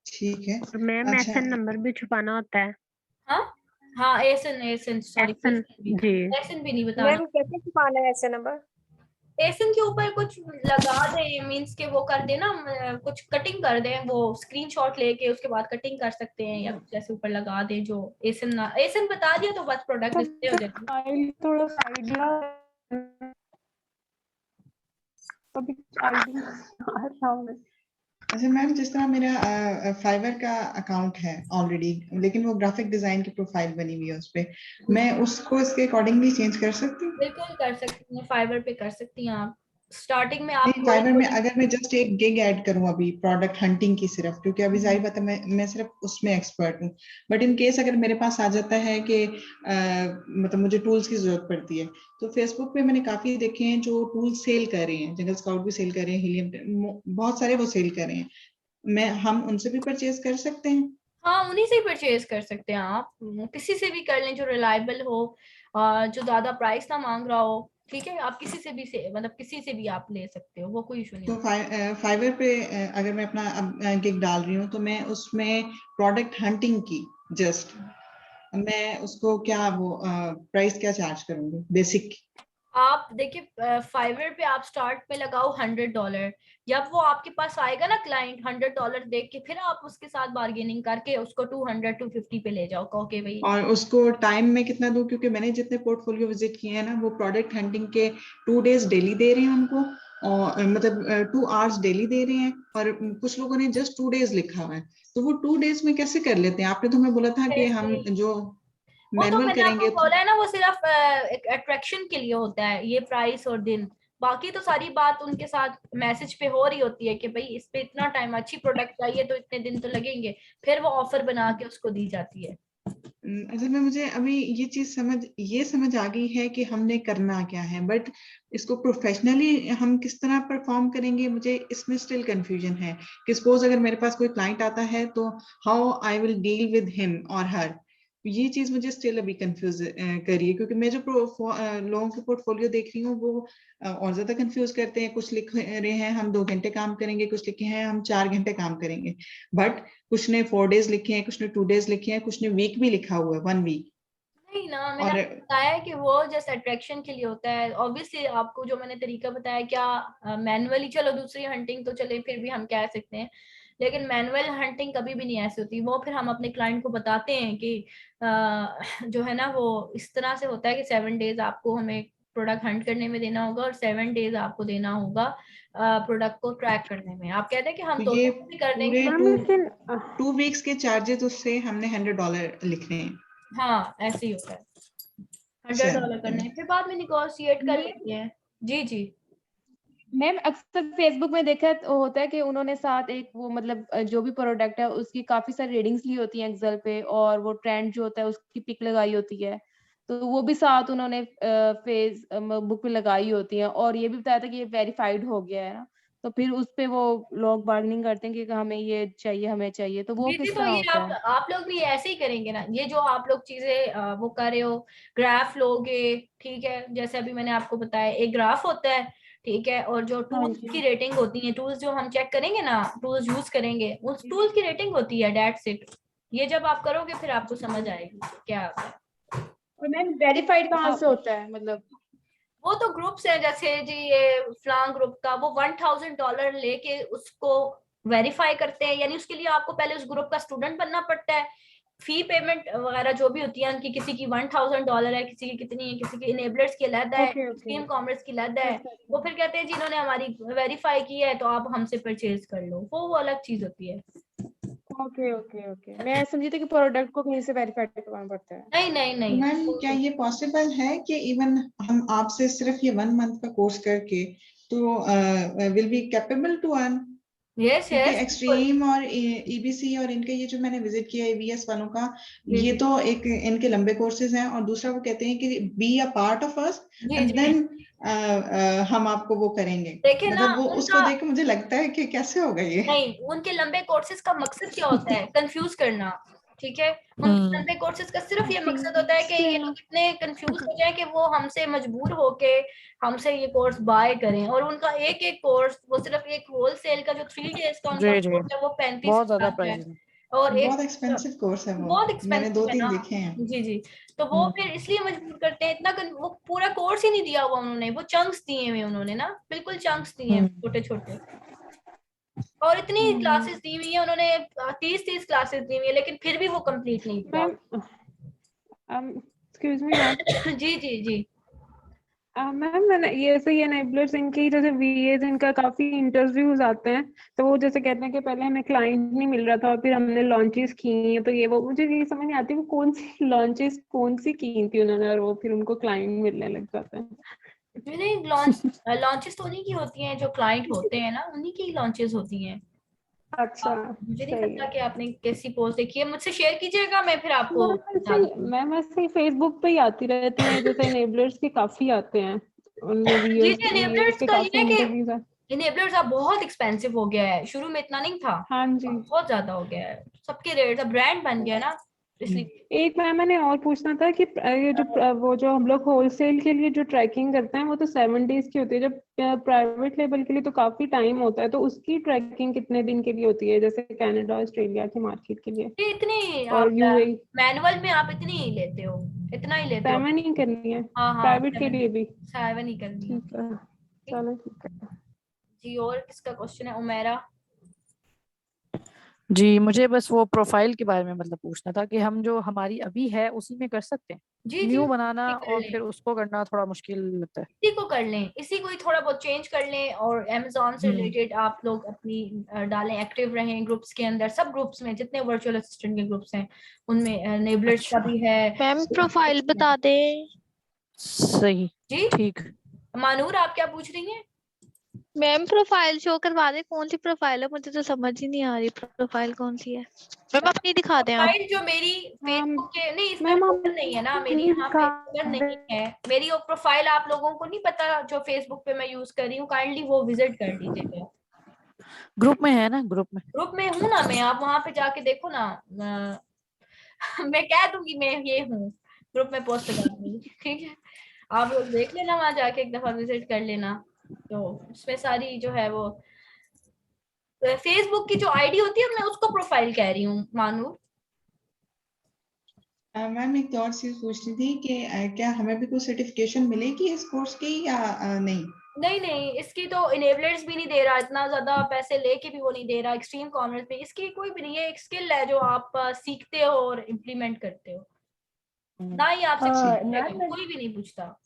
ठीक है। और मैम अच्छा, एसएन नंबर भी छुपाना होता है। हाँ हाँ, एसन एसन सॉरी, एसएन जी। एसन भी नहीं बताना। मैम कैसे छुपाना है ऐसे नंबर? एसन के ऊपर कुछ लगा दे, मींस के वो कर दे ना, कुछ कटिंग कर दे, वो स्क्रीनशॉट लेके उसके बाद कटिंग कर सकते हैं, या कुछ ऐसे ऊपर लगा दे जो एसन ना, एसन बता दिया तो बस प्रोडक्ट डिस्प्ले हो जाएगी। फाइल थोड़ा आइडिया अभी आइडिया। अच्छा मैम, जिस तरह मेरा फाइवर का अकाउंट है ऑलरेडी, लेकिन वो ग्राफिक डिजाइन की प्रोफाइल बनी हुई है उस पे, मैं उसको इसके अकॉर्डिंगली चेंज कर सकती हूँ? बिल्कुल कर सकती हैं, फाइवर पे कर सकती हैं आप। स्टार्टिंग में आप नहीं, फाइवर में अगर मैं जस्ट एक गिग ऐड करूं अभी प्रोडक्ट हंटिंग की सिर्फ, क्योंकि अभी जाहिर बात है मैं सिर्फ उसमें एक्सपर्ट हूँ, बट इन केस अगर मेरे पास आ जाता है कि मतलब मुझे टूल्स की जरूरत पड़ती है, तो फेसबुक पे मैंने काफी देखे हैं जो टूल सेल कर रहे हैं, जंगल स्काउट भी सेल कर रहे हैं, हीलियम, बहुत सारे वो सेल कर रहे हैं, हम उनसे भी परचेज कर सकते हैं? हाँ, उन्हीं से परचेज कर सकते हैं आप, किसी से भी कर लें जो रिलायबल हो, जो ज्यादा प्राइस ना मांग रहा हो, ठीक है, आप किसी से भी मतलब किसी से भी आप ले सकते हो, वो कोई इशू नहीं। तो फाइवर पे अगर मैं अपना गिग डाल रही हूँ, तो मैं उसमें प्रोडक्ट हंटिंग की जस्ट मैं उसको क्या वो प्राइस क्या चार्ज करूंगी बेसिक? आप देखिए फाइवर पे आप स्टार्ट में लगाओ $100, जब वो आपके पास आएगा ना क्लाइंट $100 देख के, फिर आप उसके साथ बार्गेनिंग करके उसको 200-250 पे ले जाओ, कहो कि भाई। और उसको टाइम में कितना दूं? क्योंकि मैंने जितने पोर्टफोलियो विजिट किए हैं ना, वो प्रोडक्ट हंटिंग के 2 डेज डेली दे रहे हैं उनको, और मतलब 2 आवर्स डेली दे रहे हैं, और कुछ लोगों ने जस्ट 2 डेज लिखा हुआ है, तो वो 2 डेज में कैसे कर लेते हैं? आपने तो हमें बोला था कि हम जो वो तो मैनुअल मैंने आपको करेंगे बोला है ना, वो सिर्फ एक अट्रैक्शन के लिए होता है, ये प्राइस और दिन, बाकी तो सारी बात उनके साथ मैसेज पे हो रही होती है कि भाई इस पे इतना टाइम, अच्छी प्रोडक्ट चाहिए तो इतने दिन तो लगेंगे, फिर वो ऑफर बना के उसको दी जाती है। असल में मुझे अभी ये चीज समझ आ गई है कि हमने करना क्या है, बट इसको प्रोफेशनली हम किस तरह परफॉर्म करेंगे, मुझे इसमें स्टिल कंफ्यूजन है कि सपोज अगर मेरे पास कोई क्लाइंट आता है, तो how I will deal with him और हर, ये चीज मुझे स्टिल अभी कंफ्यूज करिए, क्योंकि मैं जो लोगों के पोर्टफोलियो देख रही हूँ, वो और ज्यादा कंफ्यूज करते हैं। कुछ लिख रहे हैं हम 2 घंटे काम करेंगे, कुछ लिखे हैं हम 4 घंटे काम करेंगे, बट कुछ ने 4 डेज लिखे हैं, कुछ ने 2 डेज लिखे हैं, कुछ ने वीक भी लिखा हुआ है, 1 वीक। नहीं ना, मैंने और आपको बताया कि वो जस्ट अट्रैक्शन के लिए होता है। ऑब्वियसली आपको जो मैंने तरीका बताया, क्या मैनुअली, चलो दूसरी हंटिंग तो चले फिर भी हम कह सकते हैं, लेकिन मैनुअल हंटिंग कभी भी नहीं ऐसी होती। वो फिर हम अपने क्लाइंट को बताते हैं कि जो है ना, वो इस तरह से होता है कि 7 डेज आपको हमें प्रोडक्ट हंट करने में देना होगा, और 7 डेज आपको देना होगा प्रोडक्ट को ट्रैक करने में। आप कहते हैं कि हम तो दोनों ये भी कर पूरे देंगे। 2 वीक्स के चार्जेस उससे हमने $100 लिखने हैं? हाँ, ऐसे ही होता है, $100 करने चलिए। हैं, फिर बाद में निगोशिएट कर लेते हैं। जी जी मैम अक्सर फेसबुक में देखा होता है कि उन्होंने साथ एक वो मतलब जो भी प्रोडक्ट है उसकी काफी सारी रेटिंग्स ली होती हैं एक्सेल पे, और वो ट्रेंड जो होता है उसकी पिक लगाई होती है, तो वो भी साथ उन्होंने फेसबुक पे लगाई होती है, और ये भी बताया था कि ये वेरीफाइड हो गया है ना, तो फिर उस पे वो लोग बार्गेनिंग करते हैं कि हमें ये चाहिए हमें चाहिए, तो वो जी जी, किस तो तरह ये होता है? आप लोग भी ऐसे ही करेंगे ना, ये जो आप लोग चीजें वो कर रहे हो, ग्राफ लोगे, ठीक है, जैसे अभी मैंने आपको बताया एक ग्राफ होता है, ठीक है, और जो हाँ टूल्स जी। की रेटिंग होती है, टूल्स जो हम चेक करेंगे ना, टूल्स यूज करेंगे, उस टूल्स की रेटिंग होती है, दैट्स इट। ये जब आप करोगे फिर आपको समझ आएगी क्या होता है। और मैम वेरीफाइड कहाँ से होता है मतलब? वो तो ग्रुप्स हैं, जैसे जी ये फ्लांग ग्रुप का, वो $1000 लेके उसको वेरीफाई करते हैं, यानी उसके लिए आपको पहले उस ग्रुप का स्टूडेंट बनना पड़ता है, फी पेमेंट वगैरह जो भी होती है उनकी, किसी की $1000 है, किसी की कितनी है, किसी की इनेबलर्स की अलग है, ओके ओके। स्ट्रीम कॉमर्स की अलग है। वो फिर कहते हैं जिन्होंने हमारी वेरीफाई की है तो आप हमसे परचेज कर लो, वो अलग चीज होती है। ओके ओके ओके, मैं समझी थी कि प्रोडक्ट को कहीं से वेरीफाइड करवाना पड़ता है। नहीं नहीं तो नहीं, मैम क्या ये पॉसिबल है कि इवन हम आपसे सिर्फ ये 1 मंथ का कोर्स करके तो will be capable to earn? Yes क्योंकि यस, एक्सट्रीम और ईबीसी और इनके ये जो मैंने विजिट किया ईवीएस वालों का, जी ये जी तो एक इनके लंबे कोर्सेज हैं, और दूसरा वो कहते हैं कि be a part of us G and G. Then हम आपको वो करेंगे। देखिए ना, मतलब वो उसको उनका देख के मुझे लगता है कि कैसे होगा ये। नहीं, उनके लंबे कोर्सेज का मकसद क्या होता है? कंफ्यूज करना, ठीक है। उनके लंबे कोर्सेज का सिर्फ ये मकसद होता है कि ये लोग इतने कंफ्यूज हो जाए कि वो हमसे मजबूर होके हमसे ये कोर्स बाय करें, और उनका एक एक कोर्स, वो सिर्फ एक होलसेल का जो 3 डेज का उनका जी जी, कोर्स है वो बहुत ज्यादा 35,000 का है। प्राइस है। और एक बहुत एक्सपेंसिव कोर्स है वो, बहुत मैंने एक्सपेंसिव है 2-3 ना। देखे हैं। जी जी, तो वो फिर इसलिए मजबूर करते हैं इतना वो पूरा कोर्स ही नहीं दिया हुआ उन्होंने, वो चंक्स दिए हुए उन्होंने ना, बिल्कुल चंक्स दिए हैं छोटे छोटे, और इतनी क्लासेस दी हुई है उन्होंने, 30 क्लासेस दी हुई है, लेकिन फिर भी वो कंप्लीट नहीं किया। Excuse me ma'am. जी जी जी मैम मैंने ये ऐसे ही एनेबलर्स इनके जैसे वीएज इनका काफी इंटरव्यूज आते हैं, तो वो जैसे कहते हैं कि पहले हमें क्लाइंट नहीं मिल रहा था और फिर हमने लॉन्चेस की हैं, तो ये वो मुझे ये समझ नहीं आती वो कौन सी लॉन्चेस कौन सी की थी उन्होंने और वो फिर उनको क्लाइंट मिलने लग जाते हैं। नहीं, लॉन्चेस तो उन्हीं की होती हैं, जो क्लाइंट होते हैं ना उन्हीं की लॉन्चेस होती हैं। अच्छा, मुझे नहीं सही पता है। कि आपने कैसी पोस्ट देखी है, मुझसे शेयर कीजिएगा, मैं फिर आपको बता दूंगी। मैम ऐसे ही फेसबुक पे ही आती रहती हैं, जैसे इनेबलर्स के काफी आते हैं, उनमें जी वीएस जी, इनेबलर्स के का काफी ये है इंटरव्यूज कि इनेबलर्स अब बहुत एक्सपेंसिव हो गया है, शुरू में इतना नहीं था। हाँ जी, बहुत ज्यादा हो गया है, सबके रेट, अब ब्रांड बन गया ना, इसलिए। एक मैम मैंने और पूछना था कि ये जो वो जो हम लोग होलसेल के लिए जो ट्रैकिंग करते हैं वो तो 7 डेज की होती है, जब प्राइवेट लेवल के लिए तो काफी टाइम होता है, तो उसकी ट्रैकिंग कितने दिन के लिए होती है, जैसे कनाडा ऑस्ट्रेलिया की मार्केट के लिए? ये इतनी और आप यूएई मैनुअल में आप इतनी ही लेते हो, इतना ही लेते हो। 7 ही करनी है? हाँ हाँ, प्राइवेट के लिए भी? 7 ही करनी ठीक होती है, है। चलो ठीक है। जी, और किसका क्वेश्चन है? उमेरा। जी, मुझे बस वो प्रोफाइल के बारे में मतलब पूछना था कि हम जो हमारी अभी है उसी में कर सकते हैं? जी जी, न्यू बनाना कर और लें, फिर उसको करना थोड़ा मुश्किल लगता है। इसी को कर लें, इसी को ही थोड़ा बहुत चेंज कर लें, और अमेज़न से रिलेटेड आप लोग अपनी डालें, एक्टिव रहें ग्रुप्स के अंदर, सब ग्रुप्स में जितने वर्चुअल असिस्टेंट के ग्रुप्स हैं उनमें नेबलर्स का भी है। मैम प्रोफाइल बता दे। सही, जी ठीक। मानूर, आप क्या पूछ रही हैं? मैम प्रोफाइल शो करवा दे, कौन सी प्रोफाइल है, मुझे तो समझ ही नहीं आ रही प्रोफाइल कौन सी है। मैम अपनी दिखा दें आप। प्रोफाइल जो मेरी फेसबुक के, नहीं इसमें मैम लोगन नहीं है ना, मेरी यहाँ पे लोगन नहीं है, मेरी वो प्रोफाइल आप लोगों को नहीं पता जो फेसबुक पे मैं यूज कर रही हूँ, काइंडली वो विजिट कर लीजिएगा। ग्रुप में है ना, ग्रुप में? ग्रुप में हूँ ना मैं, आप वहां पे जाके देखो ना, मैं कह दूंगी मैं ये हूँ, ग्रुप में पोस्ट कर दूंगी, ठीक है, आप लोग देख लेना, वहां जाके एक दफा विजिट कर लेना, तो उसमें सारी जो है वो फेसबुक की जो आईडी होती है, मैं उसको प्रोफाइल कह रही हूँ मानू। मैम एक और चीज पूछनी थी कि क्या हमें भी कोई सर्टिफिकेशन मिलेगी इस कोर्स की या नहीं? नहीं नहीं, इसकी तो इनेबलर्स भी नहीं दे रहा, इतना ज्यादा पैसे लेके भी वो नहीं दे रहा, एक्सट्रीम कॉमर्स में इसकी कोई भी नहीं है, एक स्किल है जो आप सीखते हो और इम्प्लीमेंट करते हो, ना ही आपसे कोई भी नहीं पूछता।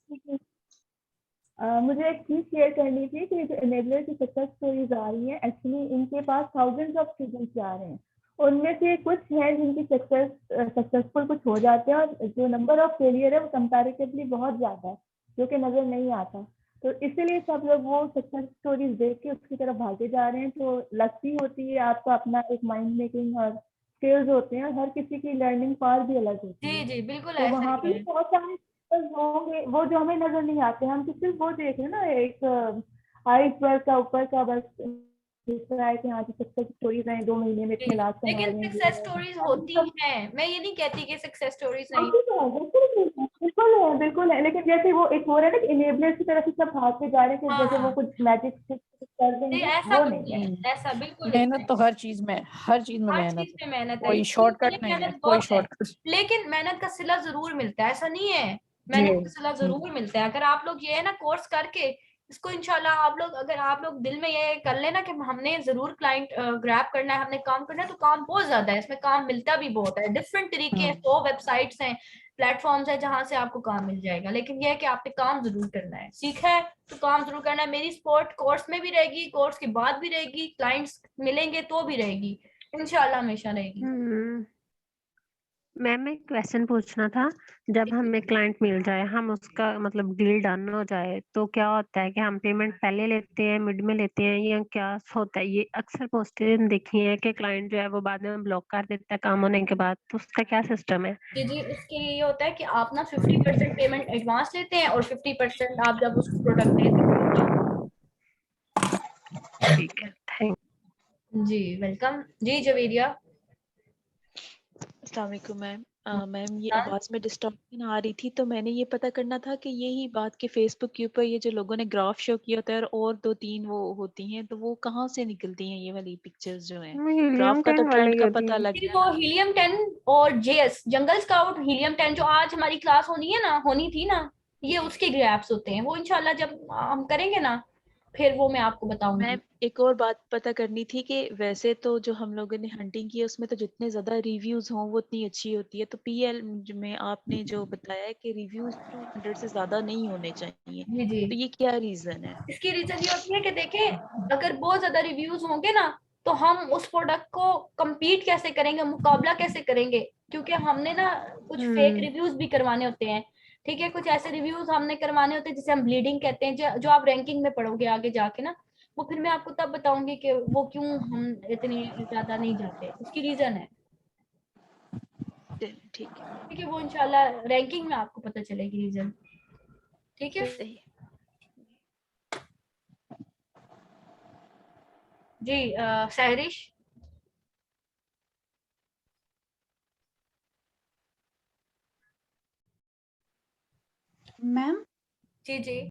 मुझे एक चीज शेयर करनी थी कि जो इनेबलर की सक्सेस स्टोरीज आ रही हैं, एक्चुअली इनके पास थाउजेंड्स ऑफ स्टूडेंट्स जा रहे हैं, उनमें से कुछ हैं जिनकी सक्सेसफुल कुछ हो जाते हैं, और जो नंबर ऑफ फेलियर है वो कंपैरेटिवली बहुत ज्यादा है, जो कि नजर नहीं आता, तो इसीलिए सब लोग वो सक्सेस स्टोरीज देख के उसकी तरफ भागे जा रहे हैं। तो लक भी होती है, आपका अपना एक माइंड मेकिंग और स्किल्स होते हैं, हर किसी की लर्निंग पावर भी अलग होती जी है, जी बिल्कुल तो ऐसा वहाँ ही पे है। बहुत सारे होंगे वो जो हमें नजर नहीं आते, हम तो सिर्फ वो देख रहे हैं ना, एक आइसबर्ग का ऊपर का बस दिख रहा है कि हाँ जी सक्सेस स्टोरीज हैं, 2 महीने में इतने लाख कमा लेकिन रहे हैं, सक्सेस स्टोरीज होती हैं, मैं ये नहीं कहती कि सक्सेस स्टोरीज नहीं। बिल्कुल है, लेकिन जैसे वो एक हो रहा है ना इनेबलर की तरफ से सब भाग के जा रहे हैं कि जैसे वो कुछ मैजिक कर देंगे, ऐसा वो कुछ नहीं नहीं है। है, ऐसा बिल्कुल मेहनत तो हर चीज में, हर चीज में हर मेहनत चीज है, में मेहनत है, कोई इसके लिए शॉर्टकट नहीं है, मेहनत कोई बहुत है, शॉर्टकट। लेकिन मेहनत का सिला जरूर मिलता है, ऐसा नहीं है, जी। मेहनत का सिला जरूर मिलता है, अगर आप लोग ये है ना कोर्स करके इसको, इंशाल्लाह आप लोग, अगर आप लोग दिल में ये कर लेना कि हमने जरूर क्लाइंट ग्रैब करना है, हमने काम करना है, तो काम बहुत ज्यादा है, इसमें काम मिलता भी बहुत है, डिफरेंट तरीके हैं, 100 वेबसाइट्स हैं, प्लेटफॉर्म्स हैं जहां से आपको काम मिल जाएगा, लेकिन यह है कि आपने काम जरूर करना है, सीखा है तो काम जरूर करना है। मेरी सपोर्ट कोर्स में भी रहेगी, कोर्स के बाद भी रहेगी, क्लाइंट्स मिलेंगे तो भी रहेगी, इंशाल्लाह हमेशा रहेगी। मैम एक क्वेश्चन पूछना था, जब हमें क्लाइंट मिल जाए, हम उसका मतलब डील डन हो जाए, तो क्या होता है कि हम पेमेंट पहले लेते हैं, मिड में लेते हैं, या क्या होता है? ये अक्सर पोस्टें देखी है कि क्लाइंट जो है वो बाद में ब्लॉक कर देता है काम होने के बाद, तो उसका क्या सिस्टम है? जी जी, उसके लिए ये होता है कि आप ना 50% पेमेंट एडवांस लेते हैं और 50% आप जब उसको प्रोडक्ट दे देते हैं। ठीक है, थैंक जी वेलकम। जी जवेरिया। अस्सलाम वालेकुम मैम। मैम ये आवाज में डिस्टॉर्शन आ रही थी, तो मैंने ये पता करना था कि यही बात के फेसबुक के ऊपर ये जो लोगों ने ग्राफ शो किया होता है और 2-3 वो होती हैं, तो वो कहाँ से निकलती हैं ये वाली पिक्चर्स जो हैं? हीलियम ग्राफ का तो 10 वाला ट्रेंड ही का होती पता है। लग फिर गया वो ना। हीलियम 10 और जेएस जंगल स्काउट हीलियम 10 जो आज हमारी क्लास होनी थी ना, ये उसके ग्रैप्स होते हैं। वो इंशाल्लाह जब हम करेंगे ना, फिर वो मैं आपको बताऊंगी। मैम एक और बात पता करनी थी कि वैसे तो जो हम लोगों ने हंटिंग की है उसमें तो जितने ज्यादा रिव्यूज हों वो उतनी अच्छी होती है, तो पीएल में आपने जो बताया है कि रिव्यूज 200 से ज्यादा नहीं होने चाहिए, जी जी, तो ये क्या रीजन है? इसकी रीजन ये होती है कि देखें, अगर बहुत ज्यादा रिव्यूज होंगे ना, तो हम उस प्रोडक्ट को compete कैसे करेंगे, मुकाबला कैसे करेंगे, क्योंकि हमने ना कुछ फेक रिव्यूज भी करवाने होते हैं। ठीक है, कुछ ऐसे रिव्यूज हमने करवाने होते हैं जिसे हम ब्लीडिंग कहते हैं, जो आप रैंकिंग में पढ़ोगे आगे जाके ना, वो फिर मैं आपको तब बताऊंगी कि वो क्यों हम इतनी ज्यादा नहीं जाते, उसकी रीजन है। चलिए, ठीक है। ठीक है, वो इंशाल्लाह रैंकिंग में आपको पता चलेगी रीजन। ठीक है सही। जी, सहरिश। मैम जी जी।